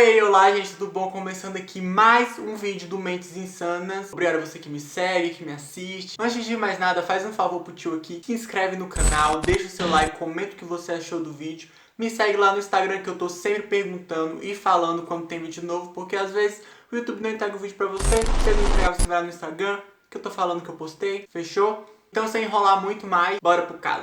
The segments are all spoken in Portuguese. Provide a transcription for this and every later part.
Oi, olá gente, tudo bom? Começando aqui mais um vídeo do Mentes Insanas. Obrigado a você que me segue, que me assiste. Antes de mais nada, faz um favor pro tio aqui, se inscreve no canal, deixa o seu like, comenta o que você achou do vídeo. Me segue lá no Instagram que eu tô sempre perguntando e falando quando tem vídeo novo, porque às vezes o YouTube não entrega o vídeo pra você. Se ele não entregar, você vai lá no Instagram que eu tô falando que eu postei, fechou? Então sem enrolar muito mais, bora pro caso.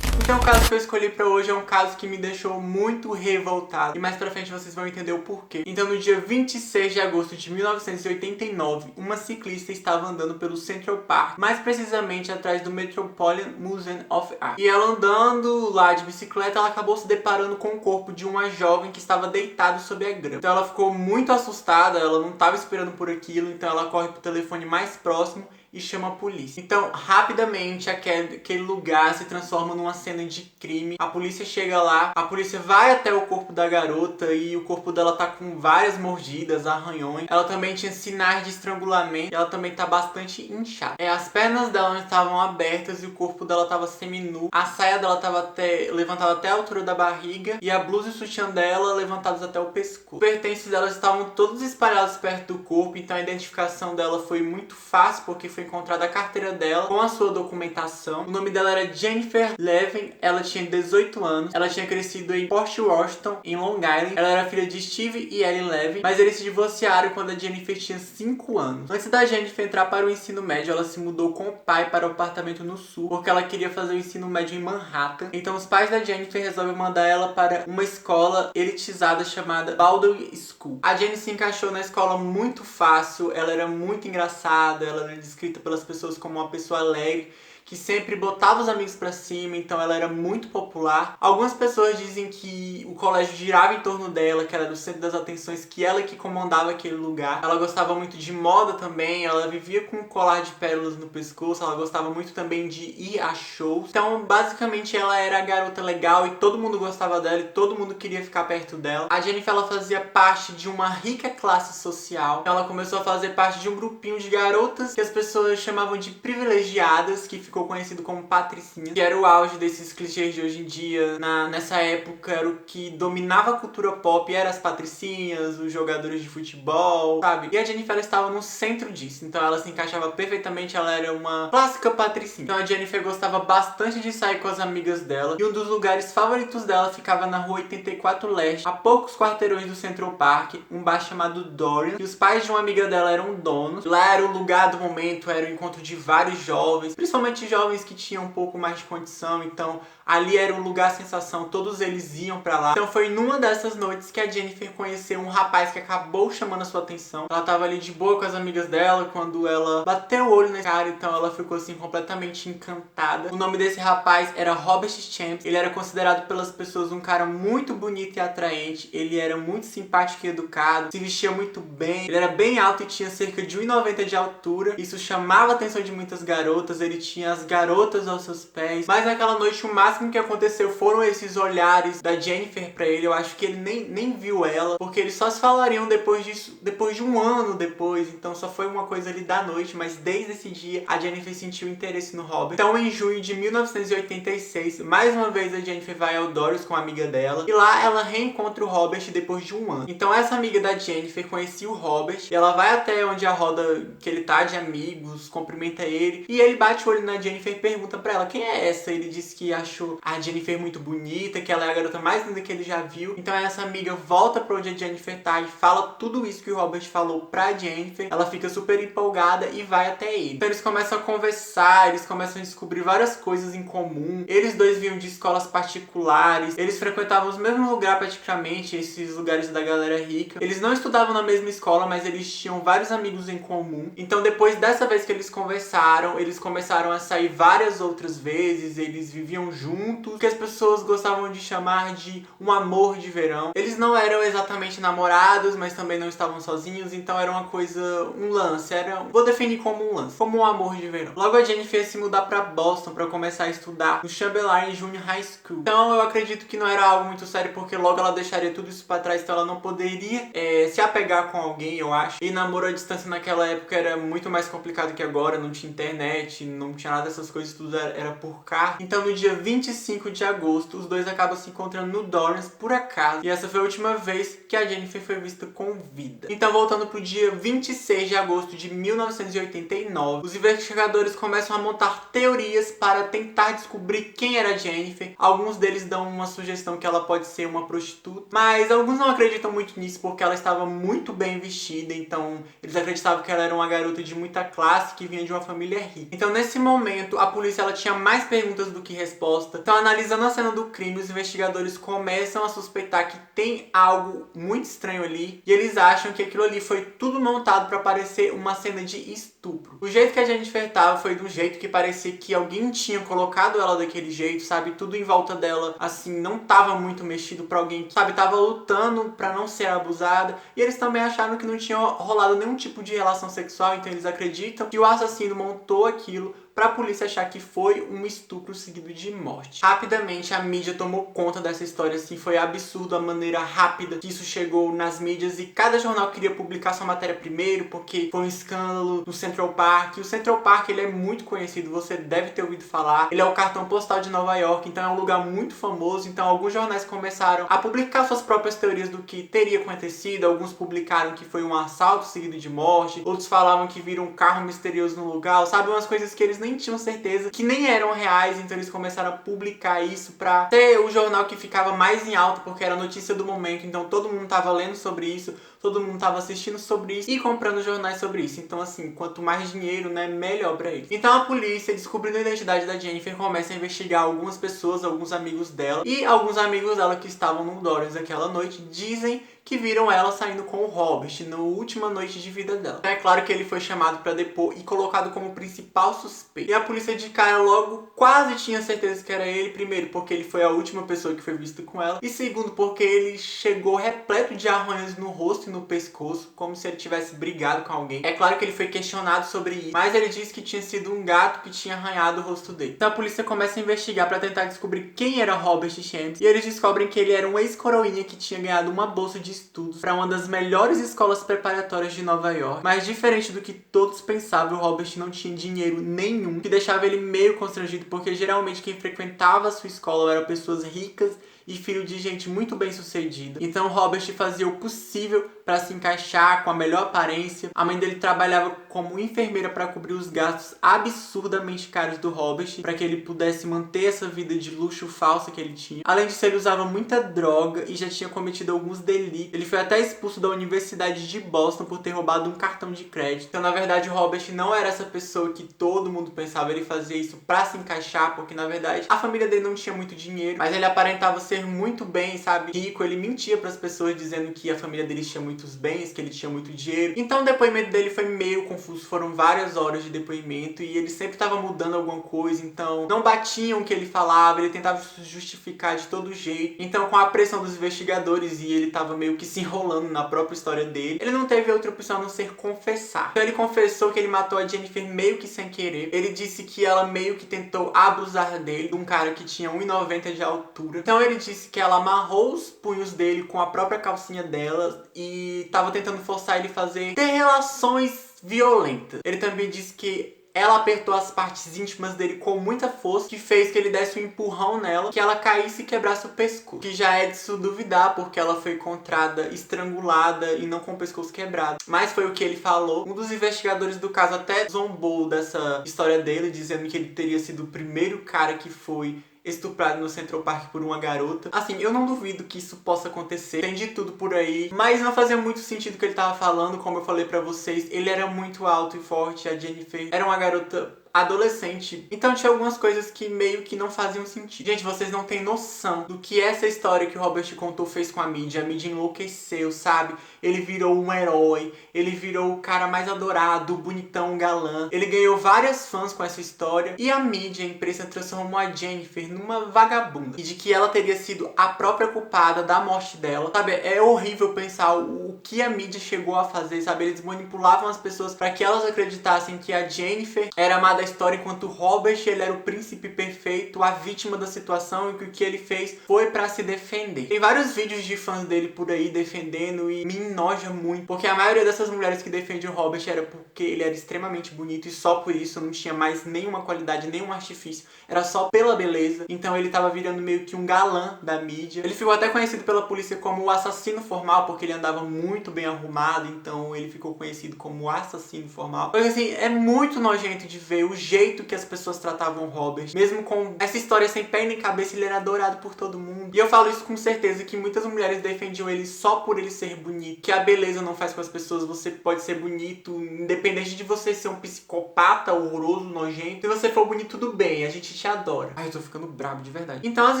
Então o caso que eu escolhi pra hoje é um caso que me deixou muito revoltado. E mais pra frente vocês vão entender o porquê. Então no dia 26 de agosto de 1989, uma ciclista estava andando pelo Central Park, mais precisamente atrás do Metropolitan Museum of Art. E ela andando lá de bicicleta, ela acabou se deparando com o corpo de uma jovem que estava deitado sob a grama. Então ela ficou muito assustada, ela não estava esperando por aquilo, então ela corre pro telefone mais próximo e chama a polícia. Então, rapidamente, aquele lugar se transforma numa cena de crime. A polícia chega lá, a polícia vai até o corpo da garota e o corpo dela tá com várias mordidas, arranhões. Ela também tinha sinais de estrangulamento e ela também tá bastante inchada. As pernas dela estavam abertas e o corpo dela tava seminu. A saia dela tava levantada até a altura da barriga e a blusa e o sutiã dela levantados até o pescoço. Os pertences dela estavam todos espalhados perto do corpo, então a identificação dela foi muito fácil porque foi encontrada a carteira dela com a sua documentação. O nome dela era Jennifer Levin, ela tinha 18 anos, ela tinha crescido em Port Washington, em Long Island. Ela era filha de Steve e Ellen Levin, mas eles se divorciaram quando a Jennifer tinha 5 anos. Antes da Jennifer entrar para o ensino médio, ela se mudou com o pai para o apartamento no sul, porque ela queria fazer o ensino médio em Manhattan. Então os pais da Jennifer resolvem mandar ela para uma escola elitizada chamada Baldwin School. A Jennifer se encaixou na escola muito fácil, ela era muito engraçada, ela era descrita pelas pessoas como uma pessoa alegre, que sempre botava os amigos pra cima, então ela era muito popular. Algumas pessoas dizem que o colégio girava em torno dela, que ela era o centro das atenções, que ela que comandava aquele lugar. Ela gostava muito de moda também, ela vivia com um colar de pérolas no pescoço, ela gostava muito também de ir a shows. Então, basicamente, ela era a garota legal e todo mundo gostava dela e todo mundo queria ficar perto dela. A Jennifer, ela fazia parte de uma rica classe social. Ela começou a fazer parte de um grupinho de garotas que as pessoas chamavam de privilegiadas, que ficou conhecido como patricinha, que era o auge desses clichês de hoje em dia. Nessa época era o que dominava a cultura pop, eram as patricinhas, os jogadores de futebol, sabe? E a Jennifer estava no centro disso, então ela se encaixava perfeitamente, ela era uma clássica patricinha. Então a Jennifer gostava bastante de sair com as amigas dela, e um dos lugares favoritos dela ficava na rua 84 Leste, a poucos quarteirões do Central Park, um bar chamado Dorian, e os pais de uma amiga dela eram donos. Lá era o lugar do momento, era o encontro de vários jovens, principalmente jovens que tinham um pouco mais de condição, então ali era um lugar sensação, todos eles iam pra lá. Então foi numa dessas noites que a Jennifer conheceu um rapaz que acabou chamando a sua atenção. Ela tava ali de boa com as amigas dela quando ela bateu o olho nesse cara, então ela ficou assim completamente encantada. O nome desse rapaz era Robert Champs, ele era considerado pelas pessoas um cara muito bonito e atraente, ele era muito simpático e educado, se vestia muito bem, ele era bem alto e tinha cerca de 1,90 de altura, isso chamava a atenção de muitas garotas, ele tinha as garotas aos seus pés, mas naquela noite o máximo que aconteceu foram esses olhares da Jennifer pra ele. Eu acho que ele nem viu ela, porque eles só se falariam depois disso, depois de um ano depois, então só foi uma coisa ali da noite, mas desde esse dia a Jennifer sentiu interesse no Robert. Então em junho de 1986, mais uma vez a Jennifer vai ao Dorian com a amiga dela, e lá ela reencontra o Robert depois de um ano. Então essa amiga da Jennifer conhecia o Robert, e ela vai até onde a roda que ele tá de amigos, cumprimenta ele, e ele bate o olho na Jennifer e pergunta pra ela, quem é essa? Ele disse que achou a Jennifer muito bonita, que ela é a garota mais linda que ele já viu. Então essa amiga volta pra onde a Jennifer tá e fala tudo isso que o Robert falou pra Jennifer. Ela fica super empolgada e vai até ele. Então eles começam a conversar, eles começam a descobrir várias coisas em comum. Eles dois vinham de escolas particulares, eles frequentavam os mesmos lugares praticamente, esses lugares da galera rica. Eles não estudavam na mesma escola, mas eles tinham vários amigos em comum. Então depois dessa vez que eles conversaram, eles começaram a sair várias outras vezes, eles viviam juntos. juntos, que as pessoas gostavam de chamar de um amor de verão. Eles não eram exatamente namorados, mas também não estavam sozinhos, então era uma coisa, um lance, vou definir como um lance, como um amor de verão. Logo a Jennifer ia se mudar pra Boston pra começar a estudar no Chamberlain Junior High School. Então eu acredito que não era algo muito sério, porque logo ela deixaria tudo isso pra trás, então ela não poderia se apegar com alguém, eu acho. E namoro à distância naquela época era muito mais complicado que agora, não tinha internet, não tinha nada dessas coisas, tudo era por carta. Então no dia 25 de agosto, os dois acabam se encontrando no Dorrance por acaso, e essa foi a última vez que a Jennifer foi vista com vida. Então voltando pro dia 26 de agosto de 1989, os investigadores começam a montar teorias para tentar descobrir quem era a Jennifer. Alguns deles dão uma sugestão que ela pode ser uma prostituta, mas alguns não acreditam muito nisso porque ela estava muito bem vestida, então eles acreditavam que ela era uma garota de muita classe que vinha de uma família rica. Então nesse momento a polícia ela tinha mais perguntas do que respostas. Então analisando a cena do crime, os investigadores começam a suspeitar que tem algo muito estranho ali, e eles acham que aquilo ali foi tudo montado para parecer uma cena de estupro. O jeito que a Jennifer tava foi de um jeito que parecia que alguém tinha colocado ela daquele jeito, sabe? Tudo em volta dela, assim, não tava muito mexido pra alguém, sabe? Tava lutando pra não ser abusada. E eles também acharam que não tinha rolado nenhum tipo de relação sexual, então eles acreditam que o assassino montou aquilo pra polícia achar que foi um estupro seguido de morte. Rapidamente a mídia tomou conta dessa história, assim, foi absurdo a maneira rápida que isso chegou nas mídias, e cada jornal queria publicar sua matéria primeiro, porque foi um escândalo no Central Park. O Central Park, ele é muito conhecido, você deve ter ouvido falar. Ele é o cartão postal de Nova York, então é um lugar muito famoso. Então alguns jornais começaram a publicar suas próprias teorias do que teria acontecido. Alguns publicaram que foi um assalto seguido de morte, outros falavam que viram um carro misterioso no lugar, sabe? Umas coisas que eles nem tinham certeza, que nem eram reais, então eles começaram a publicar isso pra ter o jornal que ficava mais em alta, porque era a notícia do momento, então todo mundo tava lendo sobre isso, todo mundo tava assistindo sobre isso e comprando jornais sobre isso. Então assim, quanto mais dinheiro, né, melhor pra eles. Então a polícia, descobrindo a identidade da Jennifer, começa a investigar algumas pessoas, alguns amigos dela, e alguns amigos dela que estavam no Dorrance aquela noite dizem que viram ela saindo com o Robert na última noite de vida dela. É claro que ele foi chamado para depor e colocado como principal suspeito. E a polícia de cara logo quase tinha certeza que era ele, primeiro porque ele foi a última pessoa que foi vista com ela, e segundo porque ele chegou repleto de arranhões no rosto e no pescoço, como se ele tivesse brigado com alguém. É claro que ele foi questionado sobre isso, mas ele disse que tinha sido um gato que tinha arranhado o rosto dele. Então a polícia começa a investigar para tentar descobrir quem era Robert Shams, e eles descobrem que ele era um ex-coroinha que tinha ganhado uma bolsa de estudos para uma das melhores escolas preparatórias de Nova York. Mas diferente do que todos pensavam, o Robert não tinha dinheiro nenhum, que deixava ele meio constrangido, porque geralmente quem frequentava a sua escola eram pessoas ricas e filho de gente muito bem sucedida. Então Robert fazia o possível para se encaixar com a melhor aparência. A mãe dele trabalhava como enfermeira para cobrir os gastos absurdamente caros do Robert, para que ele pudesse manter essa vida de luxo falsa que ele tinha. Além disso, ele usava muita droga e já tinha cometido alguns delitos. Ele foi até expulso da Universidade de Boston por ter roubado um cartão de crédito. Então, na verdade, o Robert não era essa pessoa que todo mundo pensava. Ele fazia isso para se encaixar, porque, na verdade, a família dele não tinha muito dinheiro, mas ele aparentava ser muito bem, sabe, rico. Ele mentia para as pessoas dizendo que a família dele tinha muitos bens, que ele tinha muito dinheiro. Então o depoimento dele foi meio confuso, foram várias horas de depoimento e ele sempre estava mudando alguma coisa, então não batiam o que ele falava, ele tentava se justificar de todo jeito. Então com a pressão dos investigadores e ele estava meio que se enrolando na própria história dele, ele não teve outra opção a não ser confessar. Então ele confessou que ele matou a Jennifer meio que sem querer. Ele disse que ela meio que tentou abusar dele, de um cara que tinha 1,90 de altura. Então ele disse que ela amarrou os punhos dele com a própria calcinha dela e tava tentando forçar ele a ter relações violentas. Ele também disse que ela apertou as partes íntimas dele com muita força, que fez que ele desse um empurrão nela, que ela caísse e quebrasse o pescoço. Que já é de se duvidar, porque ela foi encontrada estrangulada e não com o pescoço quebrado. Mas foi o que ele falou. Um dos investigadores do caso até zombou dessa história dele, dizendo que ele teria sido o primeiro cara que foi estuprado no Central Park por uma garota. Assim, eu não duvido que isso possa acontecer. Tem de tudo por aí. Mas não fazia muito sentido o que ele tava falando. Como eu falei pra vocês, ele era muito alto e forte. A Jennifer era uma garota adolescente. Então tinha algumas coisas que meio que não faziam sentido. Gente, vocês não têm noção do que essa história que o Robert contou fez com a mídia. A mídia enlouqueceu, sabe? Ele virou um herói, ele virou o cara mais adorado, bonitão, galã. Ele ganhou várias fãs com essa história. E a mídia, a imprensa, transformou a Jennifer numa vagabunda. E de que ela teria sido a própria culpada da morte dela. Sabe, é horrível pensar o que a mídia chegou a fazer, sabe? Eles manipulavam as pessoas para que elas acreditassem que a Jennifer era a má da história, enquanto o Robert, ele era o príncipe perfeito, a vítima da situação, e que o que ele fez foi pra se defender. Tem vários vídeos de fãs dele por aí defendendo e me enoja muito, porque a maioria dessas mulheres que defendem o Robert era porque ele era extremamente bonito e só por isso, não tinha mais nenhuma qualidade, nenhum artifício, era só pela beleza. Então ele tava virando meio que um galã da mídia. Ele ficou até conhecido pela polícia como o assassino formal, porque ele andava muito bem arrumado, então ele ficou conhecido como o assassino formal. Mas assim, é muito nojento de ver o jeito que as pessoas tratavam o Robert. Mesmo com essa história sem pé nem cabeça, ele era adorado por todo mundo. E eu falo isso com certeza, que muitas mulheres defendiam ele só por ele ser bonito. Que a beleza não faz com as pessoas. Você pode ser bonito, independente de você ser um psicopata horroroso, nojento. Se você for bonito, tudo bem, a gente te adora. Ai, eu tô ficando brabo de verdade. Então as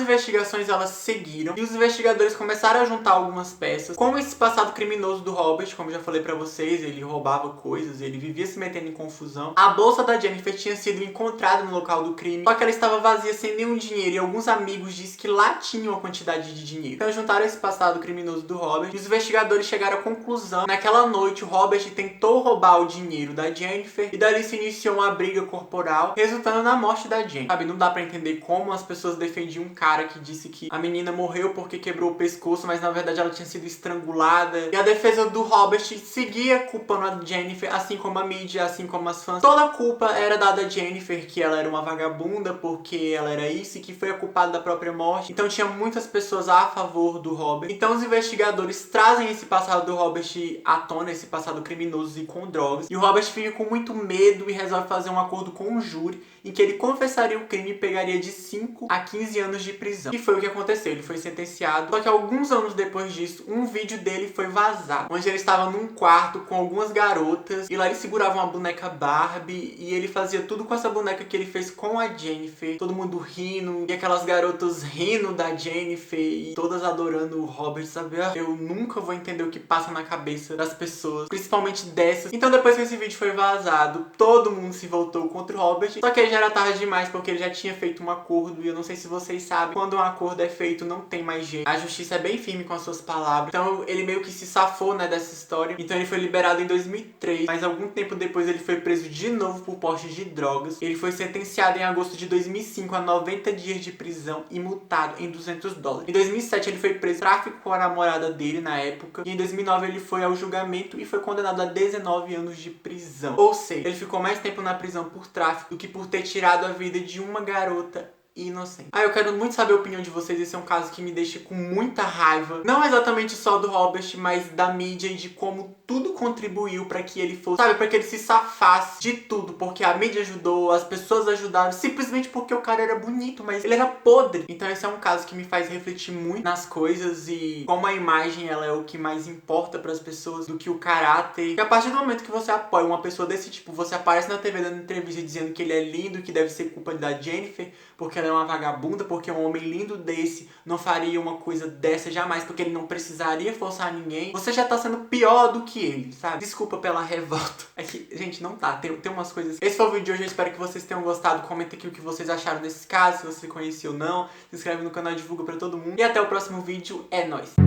investigações, elas seguiram. E os investigadores começaram a juntar algumas peças. Com esse passado criminoso do Robert, como eu já falei pra vocês, ele roubava coisas, ele vivia se metendo em confusão. A bolsa da Jennifer tinha sido encontrada no local do crime, só que ela estava vazia, sem nenhum dinheiro, e alguns amigos disseram que lá tinha uma quantidade de dinheiro. Então juntaram esse passado criminoso do Robert, e os investigadores chegaram à conclusão. Naquela noite, o Robert tentou roubar o dinheiro da Jennifer, e dali se iniciou uma briga corporal, resultando na morte da Jennifer. Sabe, não dá pra entender como as pessoas defendiam um cara que disse que a menina morreu porque quebrou o pescoço, mas na verdade ela tinha sido estrangulada. E a defesa do Robert seguia culpando a Jennifer, assim como a mídia, assim como as fãs. Toda a culpa era dada a Jennifer, que ela era uma vagabunda porque ela era isso, e que foi a culpada da própria morte. Então tinha muitas pessoas a favor do Robert. Então os investigadores trazem esse passado do Robert à tona, esse passado criminoso e com drogas. E o Robert fica com muito medo e resolve fazer um acordo com o júri, em que ele confessaria o crime e pegaria de 5 a 15 anos de prisão. E foi o que aconteceu, ele foi sentenciado. Só que alguns anos depois disso, um vídeo dele foi vazado, onde ele estava num quarto com algumas garotas, e lá ele segurava uma boneca Barbie, e ele fazia tudo com essa boneca que ele fez com a Jennifer. Todo mundo rindo, e aquelas garotas rindo da Jennifer, e todas adorando o Robert, sabe? Eu nunca vou entender o que passa na cabeça das pessoas, principalmente dessas. Então depois que esse vídeo foi vazado, todo mundo se voltou contra o Robert. Só que aí já era tarde demais, porque ele já tinha feito um acordo, e eu não sei se vocês sabem, quando um acordo é feito, não tem mais jeito. A justiça é bem firme com as suas palavras. Então ele meio que se safou, né, dessa história. Então ele foi liberado em 2003, mas algum tempo depois ele foi preso de novo por porte de drogas. Ele foi sentenciado em agosto de 2005 a 90 dias de prisão e multado em $200. Em 2007 ele foi preso por tráfico com a namorada dele na época, e em 2009 ele foi ao julgamento e foi condenado a 19 anos de prisão. Ou seja, ele ficou mais tempo na prisão por tráfico do que por ter tirado a vida de uma garota inocente. Eu quero muito saber a opinião de vocês. Esse é um caso que me deixa com muita raiva. Não exatamente só do Robert, mas da mídia, e de como tudo contribuiu pra que ele fosse, sabe, pra que ele se safasse de tudo. Porque a mídia ajudou, as pessoas ajudaram, simplesmente porque o cara era bonito, mas ele era podre. Então esse é um caso que me faz refletir muito nas coisas, e como a imagem, ela é o que mais importa pras pessoas do que o caráter. E a partir do momento que você apoia uma pessoa desse tipo, você aparece na TV dando entrevista dizendo que ele é lindo, que deve ser culpa da Jennifer, porque ela é uma vagabunda, porque um homem lindo desse não faria uma coisa dessa jamais, porque ele não precisaria forçar ninguém. Você já tá sendo pior do que ele, sabe? Desculpa pela revolta. É que, gente, não tá. Tem umas coisas... Esse foi o vídeo de hoje, eu espero que vocês tenham gostado. Comenta aqui o que vocês acharam desse caso, se você conhecia ou não. Se inscreve no canal e divulga pra todo mundo. E até o próximo vídeo. É nóis!